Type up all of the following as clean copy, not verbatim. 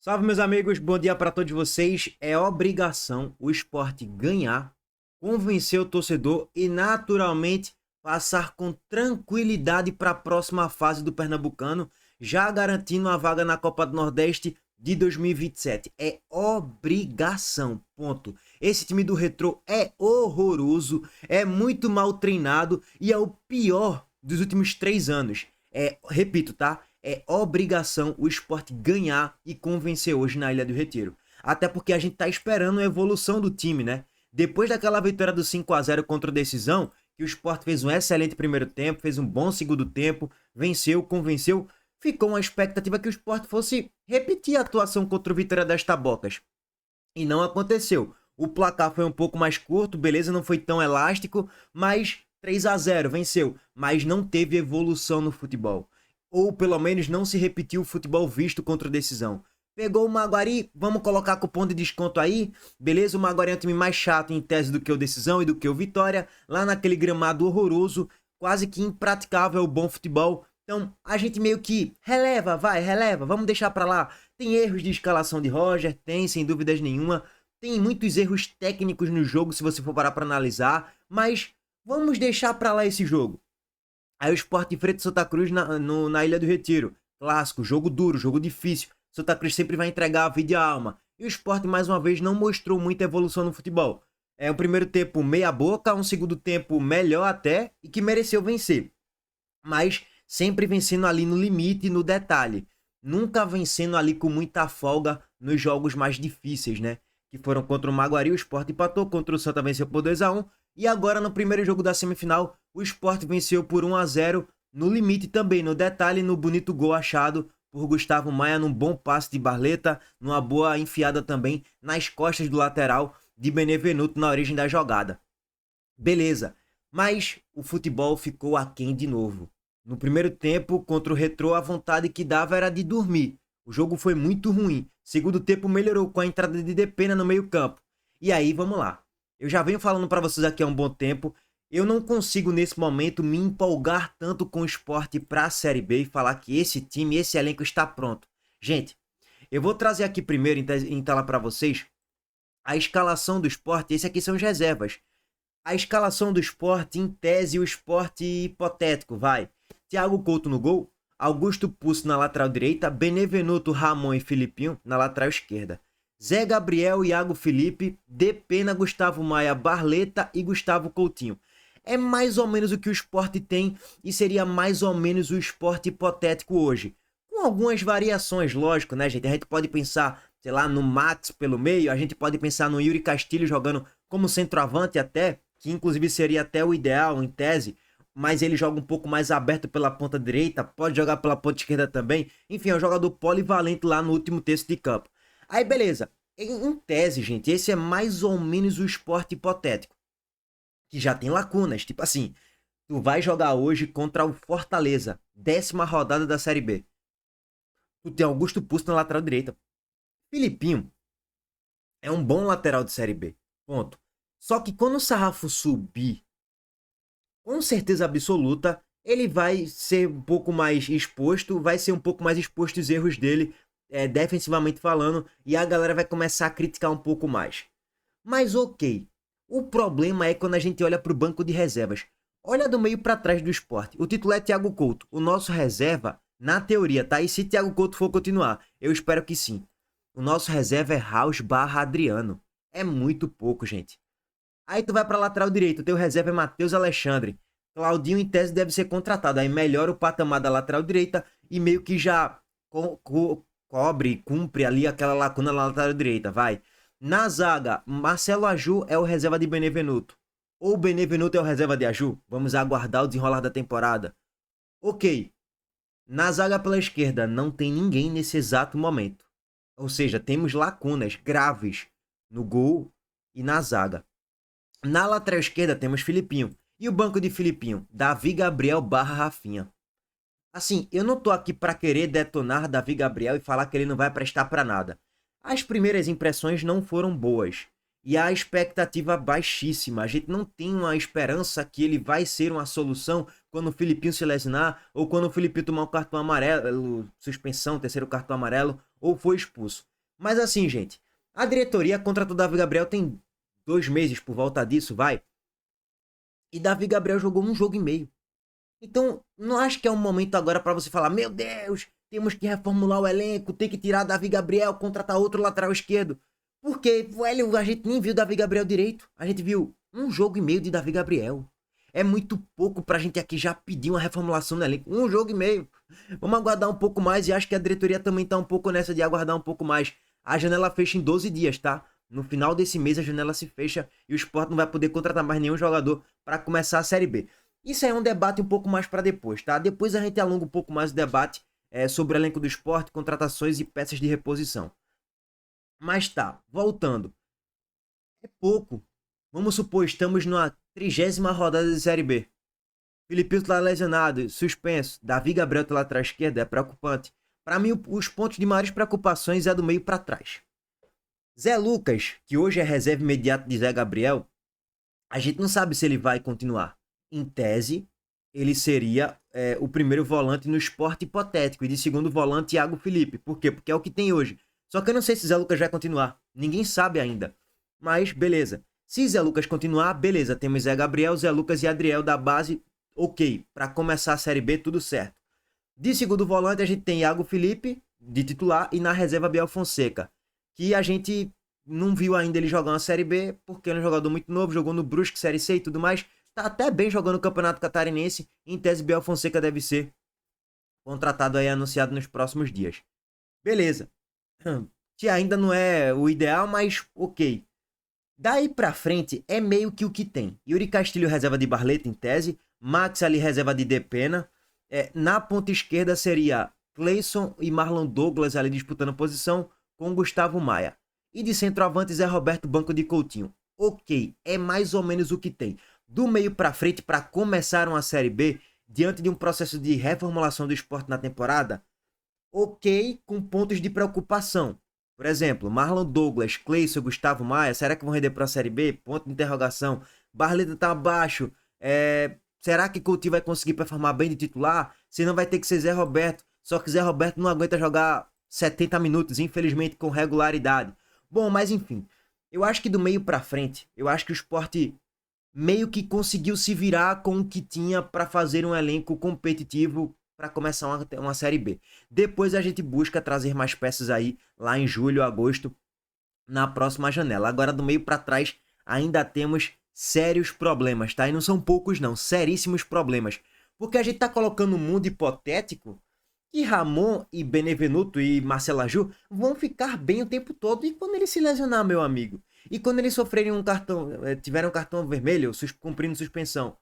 Salve, meus amigos, bom dia para todos vocês. É obrigação o Sport ganhar, convencer o torcedor e, naturalmente, passar com tranquilidade para a próxima fase do Pernambucano, já garantindo a vaga na Copa do Nordeste de 2027. É obrigação, ponto. Esse time do Retrô é horroroso, é muito mal treinado e é o pior dos últimos 3 anos. Repito, tá? É obrigação o Sport ganhar e convencer hoje na Ilha do Retiro. Até porque a gente tá esperando a evolução do time, né? Depois daquela vitória do 5-0 contra o Decisão, que o Sport fez um excelente primeiro tempo, fez um bom segundo tempo, venceu, convenceu, ficou uma expectativa que o Sport fosse repetir a atuação contra o Vitória das Tabocas. E não aconteceu. O placar foi um pouco mais curto, beleza, não foi tão elástico, mas 3-0 venceu. Mas não teve evolução no futebol. Ou pelo menos não se repetiu o futebol visto contra o Decisão. Pegou o Maguari, vamos colocar cupom de desconto aí, beleza? O Maguari é um time mais chato em tese do que o Decisão e do que o Vitória, lá naquele gramado horroroso, quase que impraticável o bom futebol. Então a gente meio que releva, vamos deixar pra lá. Tem erros de escalação de Roger, tem, sem dúvidas nenhuma. Tem muitos erros técnicos no jogo, se você for parar pra analisar, mas vamos deixar pra lá esse jogo. Aí o Sport enfrenta o Santa Cruz na Ilha do Retiro. Clássico, jogo duro, jogo difícil. Santa Cruz sempre vai entregar a vida e a alma. E o Sport, mais uma vez, não mostrou muita evolução no futebol. É um primeiro tempo meia boca, um segundo tempo melhor até, e que mereceu vencer. Mas sempre vencendo ali no limite, no detalhe. Nunca vencendo ali com muita folga nos jogos mais difíceis, né? Que foram contra o Maguari, o Sport empatou, contra o Santa venceu por 2-1. E agora, no primeiro jogo da semifinal, o Sport venceu por 1-0, no limite também, no detalhe, no bonito gol achado por Gustavo Maia, num bom passe de Barleta, numa boa enfiada também nas costas do lateral de Benevenuto na origem da jogada. Beleza, mas o futebol ficou aquém de novo. No primeiro tempo, contra o Retrô, a vontade que dava era de dormir. O jogo foi muito ruim. Segundo tempo melhorou com a entrada de Depena no meio campo. E aí, vamos lá. Eu já venho falando para vocês aqui há um bom tempo. Eu não consigo, nesse momento, me empolgar tanto com o Sport para a Série B e falar que esse time, esse elenco está pronto. Gente, eu vou trazer aqui primeiro em tela para vocês a escalação do Sport. Esse aqui são as reservas. A escalação do Sport, em tese, o Sport hipotético, vai. Thiago Couto no gol, Augusto Pucci na lateral direita, Benevenuto, Ramon e Filipinho na lateral esquerda. Zé Gabriel, Iago Felipe, Depena, Gustavo Maia, Barleta e Gustavo Coutinho. É mais ou menos o que o Sport tem e seria mais ou menos o Sport hipotético hoje. Com algumas variações, lógico, né, gente? A gente pode pensar, sei lá, no Max pelo meio, a gente pode pensar no Yuri Castilho jogando como centroavante até, que inclusive seria até o ideal em tese, mas ele joga um pouco mais aberto pela ponta direita, pode jogar pela ponta esquerda também. Enfim, é um jogador polivalente lá no último terço de campo. Aí, beleza. Em tese, gente, esse é mais ou menos o Sport hipotético. Que já tem lacunas. Tipo assim, tu vai jogar hoje contra o Fortaleza. 10ª rodada da Série B. Tu tem Augusto Pucci na lateral direita. Filipinho é um bom lateral de Série B. Ponto. Só que quando o sarrafo subir, com certeza absoluta, ele vai ser um pouco mais exposto. Vai ser um pouco mais exposto os erros dele. Defensivamente falando, e a galera vai começar a criticar um pouco mais. Mas ok, o problema é quando a gente olha para o banco de reservas. Olha do meio para trás do Sport. O titular é Thiago Couto, o nosso reserva, na teoria, tá? E se Thiago Couto for continuar, eu espero que sim. O nosso reserva é Raus barra Adriano. É muito pouco, gente. Aí tu vai para lateral direito, o teu reserva é Matheus Alexandre. Claudinho, em tese, deve ser contratado. Aí melhora o patamar da lateral direita e meio que já cumpre ali aquela lacuna na lateral direita, vai. Na zaga, Marcelo Aju é o reserva de Benevenuto. Ou Benevenuto é o reserva de Aju? Vamos aguardar o desenrolar da temporada. Ok. Na zaga pela esquerda, não tem ninguém nesse exato momento. Ou seja, temos lacunas graves no gol e na zaga. Na lateral esquerda temos Filipinho. E o banco de Filipinho? Davi Gabriel barra Rafinha. Assim, eu não tô aqui para querer detonar Davi Gabriel e falar que ele não vai prestar para nada. As primeiras impressões não foram boas. E a expectativa baixíssima. A gente não tem uma esperança que ele vai ser uma solução quando o Filipinho se lesionar ou quando o Filipinho tomar um cartão amarelo, suspensão, terceiro cartão amarelo, ou for expulso. Mas assim, gente, a diretoria contratou Davi Gabriel tem 2 meses por volta disso, vai. E Davi Gabriel jogou um jogo e meio. Então, não acho que é um momento agora para você falar, meu Deus, temos que reformular o elenco, tem que tirar Davi Gabriel, contratar outro lateral esquerdo. Porque, velho, a gente nem viu Davi Gabriel direito. A gente viu um jogo e meio de Davi Gabriel. É muito pouco pra gente aqui já pedir uma reformulação no elenco. Um jogo e meio. Vamos aguardar um pouco mais e acho que a diretoria também tá um pouco nessa de aguardar um pouco mais. A janela fecha em 12 dias, tá? No final desse mês a janela se fecha e o Sport não vai poder contratar mais nenhum jogador para começar a Série B. Isso é um debate um pouco mais para depois, tá? Depois a gente alonga um pouco mais o debate sobre o elenco do Sport, contratações e peças de reposição. Mas tá, voltando. É pouco. Vamos supor, estamos na 30ª rodada de Série B. Filipinho tá lesionado, suspenso. Davi Gabriel tá lá atrás esquerda, é preocupante. Para mim, os pontos de maiores preocupações é do meio para trás. Zé Lucas, que hoje é reserva imediata de Zé Gabriel, a gente não sabe se ele vai continuar. Em tese, ele seria o primeiro volante no Sport hipotético e de segundo volante Thiago Felipe. Por quê? Porque é o que tem hoje. Só que eu não sei se Zé Lucas vai continuar. Ninguém sabe ainda. Mas, beleza. Se Zé Lucas continuar, beleza. Temos Zé Gabriel, Zé Lucas e Adriel da base. Ok. Para começar a Série B, tudo certo. De segundo volante, a gente tem Thiago Felipe, de titular, e na reserva Biel Fonseca. Que a gente não viu ainda ele jogar uma Série B, porque ele é um jogador muito novo, jogou no Brusque, Série C e tudo mais. Tá até bem jogando no Campeonato Catarinense. Em tese, Biel Fonseca deve ser contratado aí, anunciado nos próximos dias. Beleza. Que ainda não é o ideal, mas ok. Daí pra frente é meio que o que tem. Yuri Castilho reserva de Barleta em tese. Max ali reserva de Depena. Na ponta esquerda seria Cleison e Marlon Douglas ali disputando posição com Gustavo Maia. E de centroavante Zé Roberto Banco de Coutinho. Ok, é mais ou menos o que tem. Do meio pra frente, para começar uma Série B, diante de um processo de reformulação do Sport na temporada, ok, com pontos de preocupação. Por exemplo, Marlon Douglas, Cleison, Gustavo Maia, será que vão render para a Série B? Ponto de interrogação. Barleta tá abaixo. Será que Coutinho vai conseguir performar bem de titular? Se não vai ter que ser Zé Roberto. Só que Zé Roberto não aguenta jogar 70 minutos, infelizmente, com regularidade. Bom, mas enfim. Eu acho que do meio para frente, eu acho que o Sport meio que conseguiu se virar com o que tinha para fazer um elenco competitivo para começar uma Série B. Depois a gente busca trazer mais peças aí, lá em julho, agosto, na próxima janela. Agora, do meio para trás, ainda temos sérios problemas, tá? E não são poucos não, seríssimos problemas. Porque a gente tá colocando um mundo hipotético que Ramon e Benevenuto e Marcelo Aju vão ficar bem o tempo todo. E quando ele se lesionar, meu amigo? E quando eles sofrerem um cartão, tiverem um cartão vermelho, cumprindo suspensão?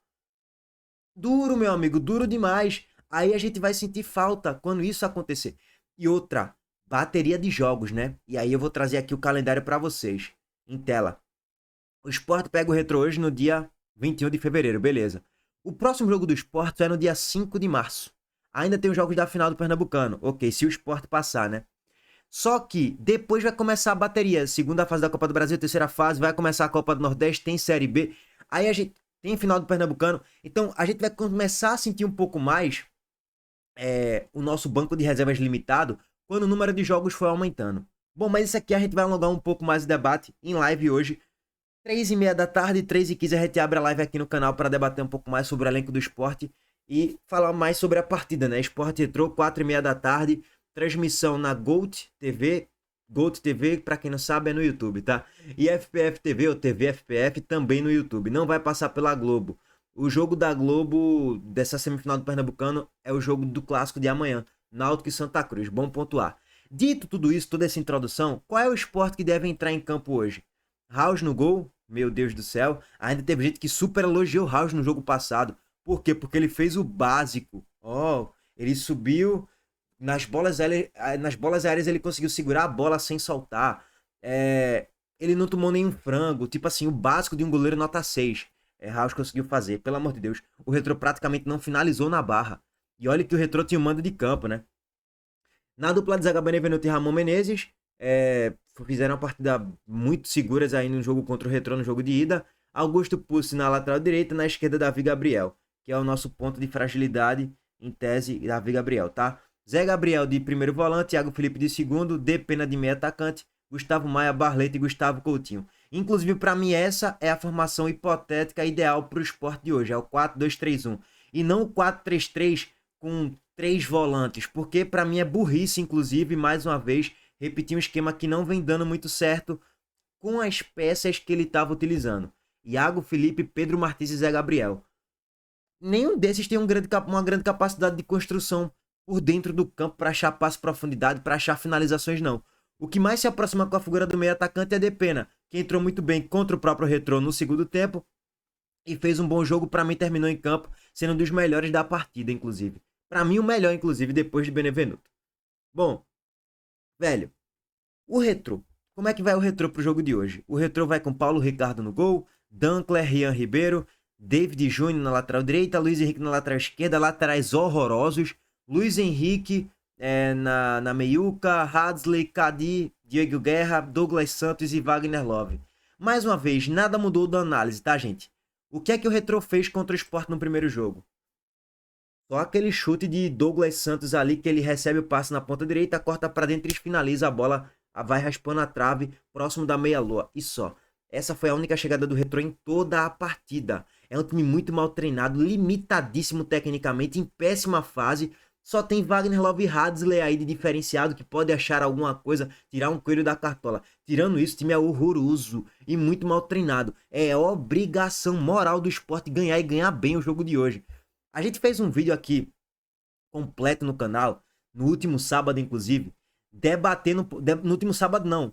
Duro, meu amigo, duro demais. Aí a gente vai sentir falta quando isso acontecer. E outra, bateria de jogos, né? E aí eu vou trazer aqui o calendário para vocês, em tela. O Sport pega o Retrô hoje no dia 21 de fevereiro, beleza. O próximo jogo do Sport é no dia 5 de março. Ainda tem os jogos da final do Pernambucano. Ok, se o Sport passar, né? Só que depois vai começar a bateria. Segunda fase da Copa do Brasil, terceira fase, vai começar a Copa do Nordeste, tem Série B. Aí a gente tem final do Pernambucano. Então a gente vai começar a sentir um pouco mais o nosso banco de reservas limitado quando o número de jogos for aumentando. Bom, mas isso aqui a gente vai alongar um pouco mais o debate em live hoje. 3h30 da tarde, 3h15 a gente abre a live aqui no canal para debater um pouco mais sobre o elenco do Sport e falar mais sobre a partida, né? Sport Retrô, 4h30 da tarde, transmissão na Gold TV. Gold TV, para quem não sabe, é no YouTube, tá? E FPF TV ou TV FPF também no YouTube. Não vai passar pela Globo. O jogo da Globo dessa semifinal do Pernambucano é o jogo do clássico de amanhã, Náutico e Santa Cruz. Bom pontuar. Dito tudo isso, toda essa introdução, qual é o Sport que deve entrar em campo hoje? House no gol? Meu Deus do céu. Ainda teve gente que super elogiou House no jogo passado. Por quê? Porque ele fez o básico. Ele subiu nas bolas aéreas, ele conseguiu segurar a bola sem soltar. Ele não tomou nenhum frango. Tipo assim, o básico de um goleiro nota 6. House conseguiu fazer, pelo amor de Deus. O Retrô praticamente não finalizou na barra. E olha que o Retrô tinha um mando de campo, né? Na dupla de zaga, Benevenuto e Ramon Menezes, fizeram uma partida muito seguras aí no jogo contra o Retrô, no jogo de ida. Augusto Pucci na lateral direita, na esquerda Davi Gabriel, que é o nosso ponto de fragilidade, em tese, Davi Gabriel, tá? Zé Gabriel de primeiro volante, Thiago Felipe de segundo, Depena de meio atacante, Gustavo Maia, Barleta e Gustavo Coutinho. Inclusive, para mim, essa é a formação hipotética ideal para o Sport de hoje. É o 4-2-3-1. E não o 4-3-3 com 3 volantes. Porque para mim é burrice, inclusive, mais uma vez, repetir um esquema que não vem dando muito certo com as peças que ele estava utilizando. Iago Felipe, Pedro Martins e Zé Gabriel. Nenhum desses tem uma grande capacidade de construção por dentro do campo para achar passe profundidade, para achar finalizações, não. O que mais se aproxima com a figura do meio atacante é Depena, que entrou muito bem contra o próprio Retrô no segundo tempo e fez um bom jogo. Para mim, terminou em campo sendo um dos melhores da partida, inclusive. Para mim, o melhor, inclusive, depois de Benevenuto. Bom, velho, o Retrô. Como é que vai o Retrô pro jogo de hoje? O Retrô vai com Paulo Ricardo no gol, Dankler, Rian Ribeiro, David Júnior na lateral direita, Luiz Henrique na lateral esquerda, laterais horrorosos, Luiz Henrique na meiuca, Hadley, Cadi, Diego Guerra, Douglas Santos e Wagner Love. Mais uma vez, nada mudou da análise, tá, gente? O que é que o Retrô fez contra o Sport no primeiro jogo? Só aquele chute de Douglas Santos ali, que ele recebe o passe na ponta direita, corta para dentro e finaliza a bola, vai raspando a trave, próximo da meia-lua. E só. Essa foi a única chegada do Retrô em toda a partida. É um time muito mal treinado, limitadíssimo tecnicamente, em péssima fase. Só tem Wagner Love e Hadley aí de diferenciado, que pode achar alguma coisa, tirar um coelho da cartola. Tirando isso, o time é horroroso e muito mal treinado. É obrigação moral do Sport ganhar e ganhar bem o jogo de hoje. A gente fez um vídeo aqui completo no canal, no último sábado, inclusive, debatendo... No último sábado, não.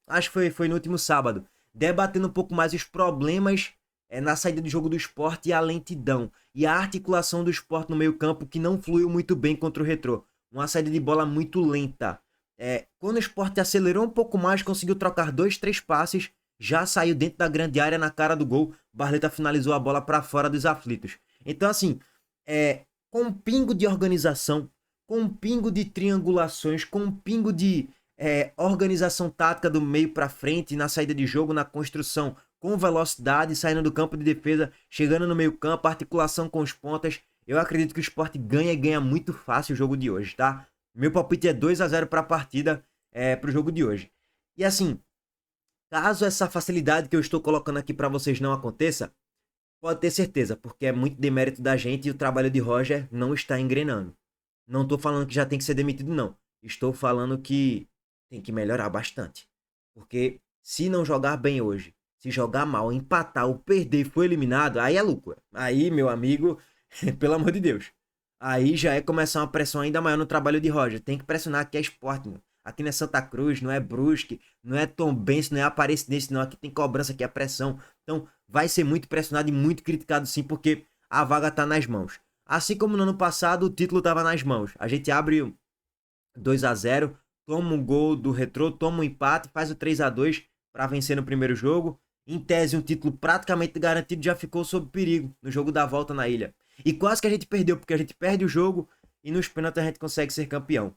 Acho que foi no último sábado. Debatendo um pouco mais os problemas na saída do jogo do Sport e a lentidão. E a articulação do Sport no meio campo, que não fluiu muito bem contra o Retrô. Uma saída de bola muito lenta. Quando o Sport acelerou um pouco mais, conseguiu trocar 2, 3 passes, já saiu dentro da grande área na cara do gol. Barleta finalizou a bola para fora dos aflitos. Então, assim, com um pingo de organização, com um pingo de triangulações, com um pingo de organização tática do meio para frente, na saída de jogo, na construção, com velocidade, saindo do campo de defesa, chegando no meio campo, articulação com os pontas, eu acredito que o Sport ganha e ganha muito fácil o jogo de hoje, tá? Meu palpite é 2-0 para a partida, para o jogo de hoje. E assim, caso essa facilidade que eu estou colocando aqui para vocês não aconteça, pode ter certeza, porque é muito demérito da gente e o trabalho de Roger não está engrenando. Não estou falando que já tem que ser demitido, não. Estou falando que tem que melhorar bastante. Porque se não jogar bem hoje, se jogar mal, empatar ou perder e for eliminado, aí é loucura. Aí, meu amigo, pelo amor de Deus. Aí já é começar uma pressão ainda maior no trabalho de Roger. Tem que pressionar, aqui é Sport, meu. Aqui não é Santa Cruz, não é Brusque, não é Tombense, não é Aparecidense, não. Aqui tem cobrança, aqui é pressão. Então vai ser muito pressionado e muito criticado sim, porque a vaga tá nas mãos. Assim como no ano passado o título tava nas mãos. A gente abre 2-0, toma um gol do Retrô, toma um empate, faz o 3-2 para vencer no primeiro jogo. Em tese, um título praticamente garantido já ficou sob perigo no jogo da volta na ilha. E quase que a gente perdeu, porque a gente perde o jogo e nos pênaltis a gente consegue ser campeão.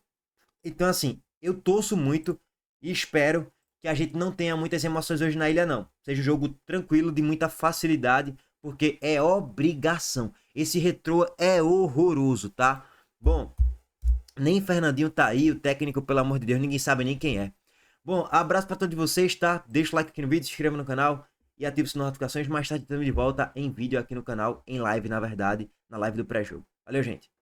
Então, assim, eu torço muito e espero que a gente não tenha muitas emoções hoje na ilha, não. Seja um jogo tranquilo, de muita facilidade, porque é obrigação. Esse Retrô é horroroso, tá? Bom, nem Fernandinho tá aí, o técnico, pelo amor de Deus, ninguém sabe nem quem é. Bom, abraço pra todos vocês, tá? Deixa o like aqui no vídeo, se inscreva no canal e ative as notificações. Mais tarde estamos de volta em vídeo aqui no canal, em live, na verdade, na live do pré-jogo. Valeu, gente!